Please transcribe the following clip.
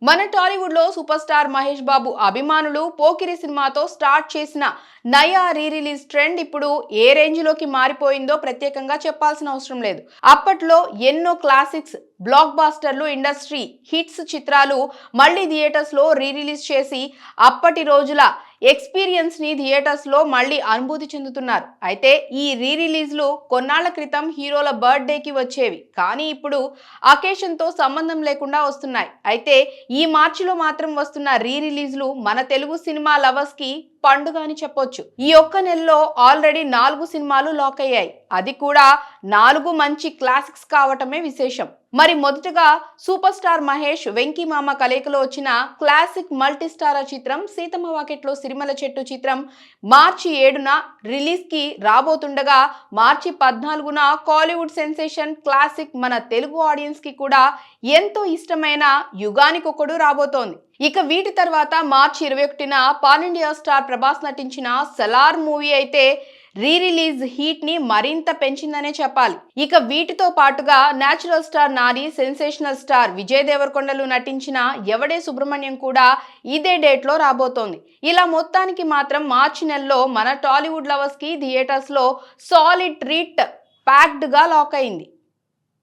మన టాలీవుడ్ లో super star Mahesh Babu అభిమానులు పోకిరి సినిమాతో స్టార్ట్ చేసిన నయా రీ రిలీజ్ ట్రెండ్ ఇప్పుడు ఏ రేంజ్ లోకి మారిపోయిందో ప్రత్యేకంగా చెప్పాల్సిన అవసరం లేదు. అప్పట్లో ఎన్నో క్లాసిక్స్ బ్లాక్ బాస్టర్లు ఇండస్ట్రీ హిట్స్ చిత్రాలు మళ్ళీ థియేటర్స్ లో రీ రిలీజ్ చేసి అప్పటి రోజుల ఎక్స్పీరియన్స్ ని థియేటర్స్ లో మళ్ళీ అనుభూతి చెందుతున్నారు. అయితే ఈ రీ రిలీజ్లు కొన్నాళ్ల క్రితం హీరోల బర్త్డేకి వచ్చేవి, కానీ ఇప్పుడు అకేషన్ తో సంబంధం లేకుండా వస్తున్నాయి. అయితే ఈ మార్చిలో మాత్రం వస్తున్న రీ రిలీజ్లు మన తెలుగు సినిమా లవర్స్ కి పండుగ అని చెప్పొచ్చు. ఈ ఒక్క నెలలో ఆల్రెడీ 4 సినిమాలు లాక్ అయ్యాయి. అది కూడా 4 మంచి క్లాసిక్స్ కావటమే విశేషం. మరి మొదటగా సూపర్ స్టార్ మహేష్ వెంకీ మామ కలయికలో వచ్చిన క్లాసిక్ మల్టీ స్టారర్ చిత్రం సీతమ్మ వాకిట్లో సిరిమల చెట్టు చిత్రం మార్చి 7న రిలీజ్ కి రాబోతుండగా, మార్చి 14న కాలీవుడ్ సెన్సేషన్ క్లాసిక్ మన తెలుగు ఆడియన్స్ కి కూడా ఎంతో ఇష్టమైన యుగానికొకడు రాబోతోంది. ఇక వీటి తర్వాత మార్చి 21న పాన్ ఇండియా స్టార్ ప్రభాస్ నటించిన సలార్ మూవీ అయితే రీ రిలీజ్ హీట్ ని మరింత పెంచిందనే చెప్పాలి. ఇక వీటితో పాటుగా natural star Nani, sensational star Vijay దేవరకొండలు నటించిన ఎవడే సుబ్రహ్మణ్యం కూడా ఇదే డేట్ లో రాబోతోంది. ఇలా మొత్తానికి మాత్రం మార్చి నెలలో మన టాలీవుడ్ లవర్స్ కి థియేటర్స్ లో సాలిడ్ ట్రీట్ ప్యాక్డ్ గా లాక్ అయింది.